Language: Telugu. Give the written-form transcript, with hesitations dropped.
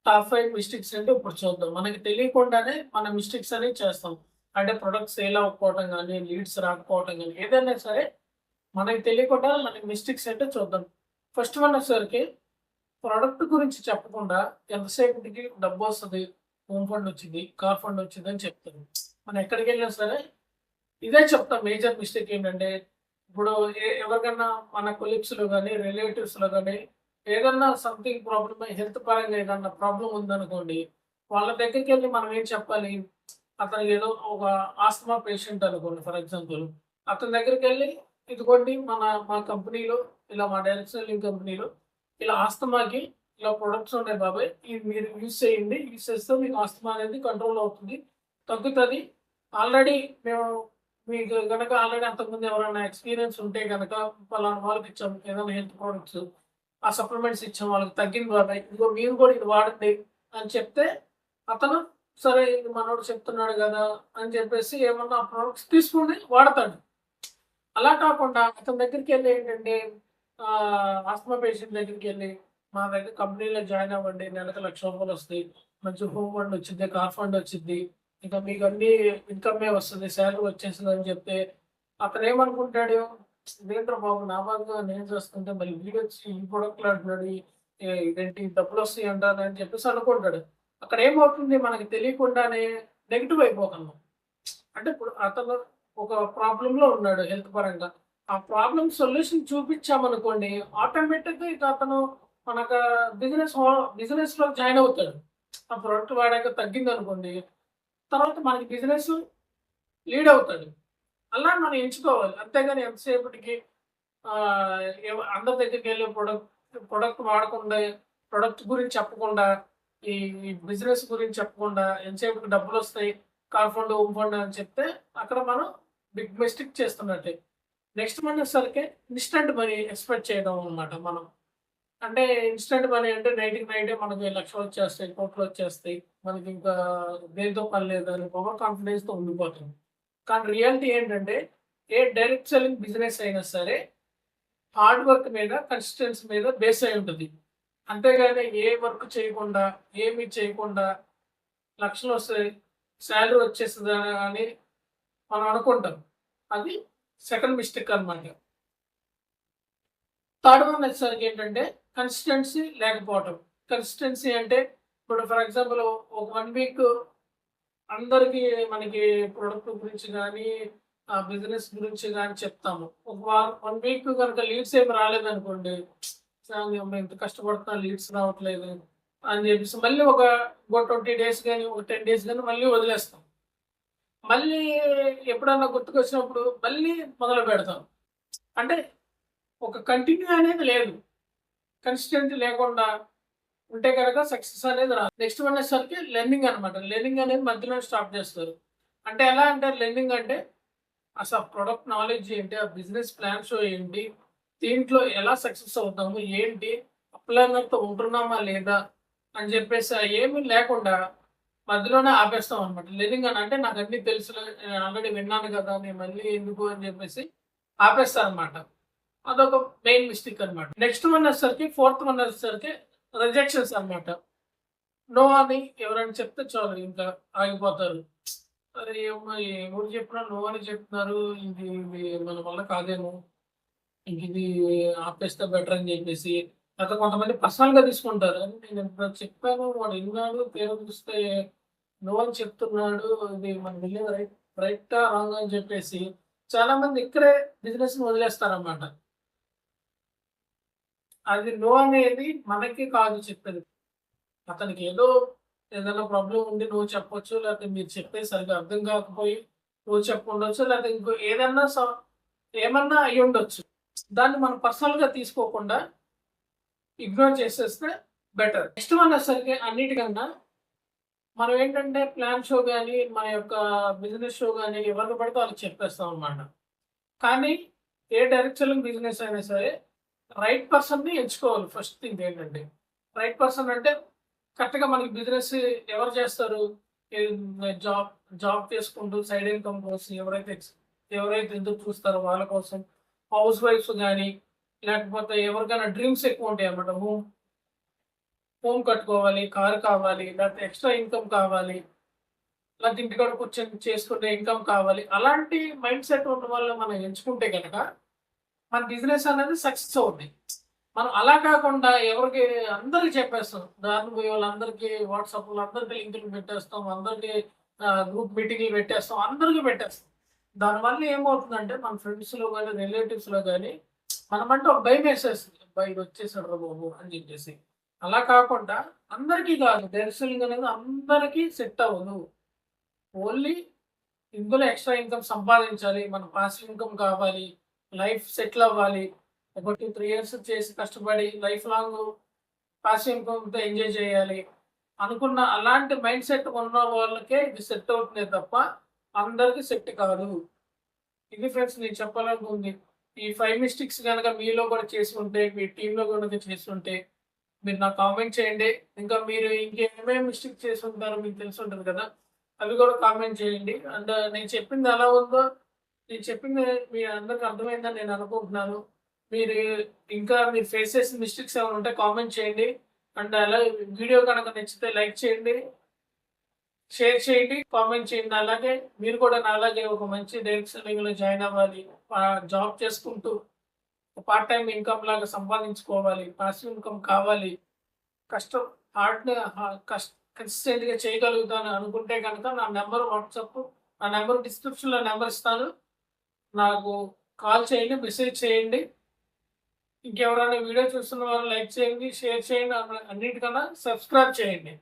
టాప్ 5 మిస్టేక్స్ అంటే ఇప్పుడు చూద్దాం. మనకి తెలియకుండానే మన మిస్టేక్స్ అనేవి చేస్తాం. అంటే ప్రొడక్ట్ సేల్ అవ్వకపోవటం గానీ, లీడ్స్ రాకపోవటం గానీ, ఏదైనా సరే మనకి తెలియకుండా మనకి మిస్టేక్స్ ఏంటో చూద్దాం. ఫస్ట్ వన్ వచ్చేసరికి ప్రొడక్ట్ గురించి చెప్పకుండా ఎంతసేపటికి డబ్బొస్తది, హోమ్ ఫండ్ వచ్చిద్ది, కార్ ఫండ్ వచ్చిద్దని చెప్తారు. మనం ఎక్కడికెళ్ళినా సరే ఇదే చెప్తాం. మేజర్ మిస్టేక్ ఏంటంటే, ఇప్పుడు ఎవరికన్నా మన కొలీగ్స్‌లో గాని, రిలేటివ్స్‌లో గాని ఏదన్నా సంథింగ్ ప్రాబ్లమ్ హెల్త్ పరంగా ఏదన్నా ప్రాబ్లమ్ ఉందనుకోండి, వాళ్ళ దగ్గరికెళ్ళి మనం ఏం చెప్పాలి? అతనికి ఏదో ఒక ఆస్తమా పేషెంట్ అనుకోండి ఫర్ ఎగ్జాంపుల్. అతని దగ్గరికెళ్ళి ఇదిగోండి మా కంపెనీలో ఇలా మా డైరెక్ట్ సెల్లింగ్ కంపెనీలో ఇలా ఆస్తమాకి ఇలా ప్రొడక్ట్స్ ఉన్నాయి బాబాయ్. ఇవి మీరు యూజ్ చేయండి. యూజ్ చేస్తే మీకు ఆస్తమా అనేది కంట్రోల్ అవుతుంది. తగ్గుతది. ఆల్రెడీ మేము మీకు గనక ఆల్రెడీ అంతకుముందు ఎవరైనా ఎక్స్‌పీరియన్స్ ఉంటే గనక పలానా వాళ్ళకిచ్చాం ఏదైనా హెల్త్ ప్రొడక్ట్స్. ఆ సప్లిమెంట్స్ ఇచ్చాం వాళ్ళకి తగ్గింది బాబాయ్. ఇదిగో మీరు కూడా ఇది వాడండి అని చెప్తే అతను సరే ఇది మనోడు చెప్తున్నాడు గదా! అని చెప్పేసి ఏమన్నా ప్రొడక్ట్స్ తీసుకొని వాడతాడు. అలా కాకుండా అతని దగ్గరికెళ్ళి ఏంటంటే ఆస్త్మా పేషెంట్ దగ్గరికెళ్ళి మా దగ్గర కంపెనీలో జాయిన్ అవ్వండి. నెలకు రూ. 1,00,000 వస్తాయి. మంచి హోమ్ ఫండ్ వచ్చిద్ది. కార్ ఫండ్ వచ్చిద్ది. ఇక మీకు అన్నీ ఇన్‌కమే వస్తది. సాలరీ వచ్చేస్తదని చెప్తే అతనేమనుకుంటాడు, ఇదేంట్రా బాబు నా బాధగా నేను చేస్తుంటే మళ్ళీ వీడొచ్చి ఈ ప్రొడక్ట్‌లు అంటున్నాడు. ఇదేంటి డబ్బులొస్తాయంట అని చెప్పేసి అనుకుంటాడు. అక్కడ ఏమవుతుంది మనకి తెలియకుండానే నెగెటివ్ అయిపోతున్నాం. అంటే ఇప్పుడు అతను ఒక ప్రాబ్లమ్‌లో ఉన్నాడు హెల్త్ పరంగా. ఆ ప్రాబ్లమ్ సొల్యూషన్ చూపించామనుకోండి, ఆటోమేటిక్‌గా ఇక అతను మనక బిజినెస్‌లో జాయిన్ అవుతాడు. ఆ ప్రొడక్ట్ వాడాక తగ్గిందనుకోండి, తర్వాత మనకి బిజినెస్ లీడ్ అవుతాడు. అలా మనం ఎంచుకోవాలి. అంతేగాని ఎంతసేపటికి అందరి దగ్గరికెళ్ళి ప్రొడక్ట్ వాడకుండా, ప్రొడక్ట్ గురించి చెప్పకుండా, ఈ బిజినెస్ గురించి చెప్పకుండా ఎంతసేపటికి డబ్బులొస్తాయి. కార్ ఫండ్, హోమ్ ఫండ్ అని చెప్తే అక్కడ మనం బిగ్ మిస్టేక్ చేస్తున్నట్టే. నెక్స్ట్ వచ్చేసరికి ఇన్‌స్టంట్ మనీ ఎక్స్‌పెక్ట్ చేయడం అన్నమాట మనం. అంటే ఇన్‌స్టంట్ మనీ అంటే నైట్‌కి నైటే మనకి లక్షలొచ్చేస్తాయి, కోట్లొచ్చేస్తాయి. మనకింకా దేనితో పని లేదని ఓవర్ కాన్ఫిడెన్స్‌తో ఉండిపోతాం. కానీ రియాలిటీ ఏంటంటే, ఏ డైరెక్ట్ సెల్లింగ్ బిజినెస్ అయినా సరే హార్డ్ వర్క్ మీద, కన్సిస్టెన్సీ మీద బేస్ అయి ఉంటది. అంతేగాని ఏ వర్క్ చేయకుండా, ఏమి చేయకుండా లక్షలొస్తాయి, సాలరీ వచ్చేస్తదని అని మనం అనుకుంటాం. అది సెకండ్ మిస్టేక్ అన్నమాట. థర్డ్ వన్ వచ్చేసరికి ఏంటంటే కన్సిస్టెన్సీ లేకపోవటం. కన్సిస్టెన్సీ అంటే ఇప్పుడు ఫర్ ఎగ్జాంపుల్ ఒక 1 వీక్ అందరికి మనకి ప్రొడక్ట్ గురించి గానీ, బిజినెస్ గురించి గానీ చెప్తాము. ఒక 1 వీక్ గనుక లీడ్స్ ఏమి రాలేదనుకోండి, మేము ఇంత కష్టపడుతున్నా లీడ్స్ రావట్లేదు అని చెప్పేసి మళ్ళీ ఇంకో 20 డేస్ గానీ, ఒక 10 డేస్ గానీ మళ్ళీ వదిలేస్తాం. మళ్ళీ ఎప్పుడన్నా గుర్తుకొచ్చినప్పుడు మళ్ళీ మొదలు పెడతాం. అంటే ఒక కంటిన్యూ అనేది లేదు. కన్సిస్టెంట్ లేకుండా ఉంటే గనక సక్సెస్ అనేది రాదు. నెక్స్ట్ వన్ వచ్చేసరికి లెర్నింగ్ అనమాట. లెర్నింగ్ అనేది మధ్యలో స్టాప్ చేస్తారు. అంటే ఎలా అంటే లెర్నింగ్ అంటే అసలు ప్రొడక్ట్ నాలెడ్జ్ ఏంటి? ఆ బిజినెస్ ప్లాన్ షో ఏంటి? దీంట్లో ఎలా సక్సెస్ అవుతాము? ఏంటి? అప్లైనర్‌తో ఉంటున్నామా లేదా? అని చెప్పేసి ఏమీ లేకుండా మధ్యలోనే ఆపేస్తాం అనమాట. లెర్నింగ్ అని అంటే నాకు అన్నీ తెలుసులే ఆల్రెడీ విన్నాను కదా! నేను మళ్ళీ ఎందుకు అని చెప్పేసి ఆపేస్తారనమాట. అదొక మెయిన్ మిస్టేక్ అన్నమాట. నెక్స్ట్ వన్ వచ్చేసరికి ఫోర్త్ వన్ వచ్చేసరికి రిజెక్షన్స్ అన్నమాట. నో అని ఎవరైనా చెప్తే చాలు ఇంకా ఆగిపోతారు. అరే! ఎవరు చెప్పినా నో అని చెప్తున్నారు. ఇది మన వల్ల కాదేమో. ఇంకిది ఆపేస్తే బెటర్ అని చెప్పేసి లేకపోతే కొంతమంది పర్సనల్‌గా తీసుకుంటారు. నేను ఇంత చెప్పాను వాడు విన్నాడు తీరా చూస్తే నో అని చెప్తున్నాడు. ఇది మనం వెళ్ళేది రైటా? రాంగా? అని చెప్పేసి చాలామంది ఇక్కడే బిజినెస్‌ని వదిలేస్తారన్నమాట. అది నో అనేది మనకి కాదు చెప్పేది. అతనికి ఏదైనా ప్రాబ్లమ్ ఉండి నో చెప్పొచ్చు. లేకపోతే మీరు చెప్పేది సరిగ్గా అర్థం కాకపోయి నో చెప్పుండొచ్చు. లేకపోతే ఇంకో ఏదన్నా ఏమన్నా అయ్యుండొచ్చు. దాన్ని మనం పర్సనల్‌గా తీసుకోకుండా ఇగ్నోర్ చేసేస్తే బెటర్. నెక్స్ట్ వన్ వచ్చేసరికి అన్నిటికన్నా మనం ఏంటంటే ప్లాన్ షో గాని, మన యొక్క బిజినెస్ షో గాని ఎవరికి పడితే వాళ్ళకి చెప్పేస్తాం అన్నమాట. కానీ ఏ డైరెక్ట్ సెల్లింగ్ బిజినెస్ అయినా సరే రైట్ పర్సన్‌ని ఎంచుకోవాలి. ఫస్ట్ థింగ్ ఏంటంటే రైట్ పర్సన్ అంటే కరెక్ట్‌గా మనకి బిజినెస్ ఎవరు చేస్తారు? జాబ్ జాబ్ చేసుకుంటూ సైడ్ ఇన్‌కమ్ కోసం ఎవరైతే ఎదురు చూస్తారో వాళ్ళ కోసం హౌస్ వైఫ్స్ గాని, లేకపోతే ఎవరికైనా డ్రీమ్స్ ఎక్కువ ఉంటాయన్నమాట. హోమ్ కట్టుకోవాలి, కార్ కావాలి, లేకపోతే ఎక్స్ట్రా ఇన్కమ్ కావాలి, లేకపోతే ఇంటికాడ కూర్చొని చేసుకునే ఇన్కమ్ కావాలి. అలాంటి మైండ్ సెట్ ఉన్న వాళ్ళని మనం ఎంచుకుంటే గనక మన బిజినెస్ అనేది సక్సెస్ అవుద్ది. మనం అలా కాకుండా ఎవరికి అందరికి చెప్పేస్తాం. దారిన పోయే వాళ్ళందరికీ వాట్సాప్‌లో అందరికి లింకులు పెట్టేస్తాం. అందరికి గ్రూప్ మీటింగ్‌లు పెట్టేస్తాం. అందరికి పెట్టేస్తాం. దానివల్ల ఏమవుతుందంటే మన ఫ్రెండ్స్‌లో గాని, రిలేటివ్స్‌లో గాని మనమంటే ఒక భయమేసేస్తది. అబ్బా! ఈడొచ్చేసాడురా బాబు అని చెప్పేసి. అలా కాకుండా అందరికీ కాదు. డైరెక్షనింగ్ అనేది అందరికీ సెట్ అవ్వదు. ఓన్లీ ఇందులో ఎక్స్‌ట్రా ఇన్‌కమ్ సంపాదించాలి. మన పాసివ్ ఇన్‌కమ్ కావాలి. లైఫ్ సెటిల్ అవ్వాలి. ఒక 2, 3 ఇయర్స్ చేసి కష్టపడి లైఫ్ లాంగ్ పాసివ్ ఇన్‌కమ్‌తో ఎంజాయ్ చేయాలి. అనుకున్న అలాంటి మైండ్ సెట్ ఉన్న వాళ్ళకే ఇది సెట్ అవుతుందే తప్ప అందరికి సెట్ కాదు. ఇది ఫ్రెండ్స్ నేను చెప్పాలనుకుంది. ఈ 5 మిస్టేక్స్ గనక మీలో కూడా చేసుంటే, మీ టీమ్‌లో గనుక చేసుంటే మీరు నాకు కామెంట్ చేయండి. ఇంకా మీరు ఇంకేమేమి మిస్టేక్ చేసుంటారో మీకు తెలిసుంటది కదా! అవి కూడా కామెంట్ చేయండి. అండ్ నేను చెప్పింది ఎలా ఉందో, నేను చెప్పింది మీ అందరికి అర్థమైందని నేను అనుకుంటున్నాను. మీరు ఇంకా మీరు ఫేస్ చేసిన మిస్టేక్స్ ఏమైనా ఉంటే కామెంట్ చేయండి. అండ్ అలాగే వీడియో గనక నచ్చితే లైక్ చేయండి, షేర్ చేయండి, కామెంట్ చేయండి. అలాగే మీరు కూడా నాలాగే ఒక మంచి డైరెక్షన్‌లో జాయిన్ అవ్వాలి. జాబ్ చేసుకుంటూ పార్ట్ టైమ్ ఇన్‌కమ్ లాగా సంపాదించుకోవాలి. పాసివ్ ఇన్‌కమ్ కావాలి. కష్టం హార్డ్ కన్సిస్టెంట్‌గా చేయగలుగుతాను అనుకుంటే గనక నా నంబర్ వాట్సాప్ నా నంబర్ డిస్క్రిప్షన్‌లో నంబర్ ఇస్తాను. నాకు కాల్ చేయండి, మెసేజ్ చేయండి. ఇంకెవరైనా వీడియో చూస్తున్న వాళ్ళు లైక్ చేయండి, షేర్ చేయండి. అన్నిటికన్నా సబ్స్క్రైబ్ చేయండి.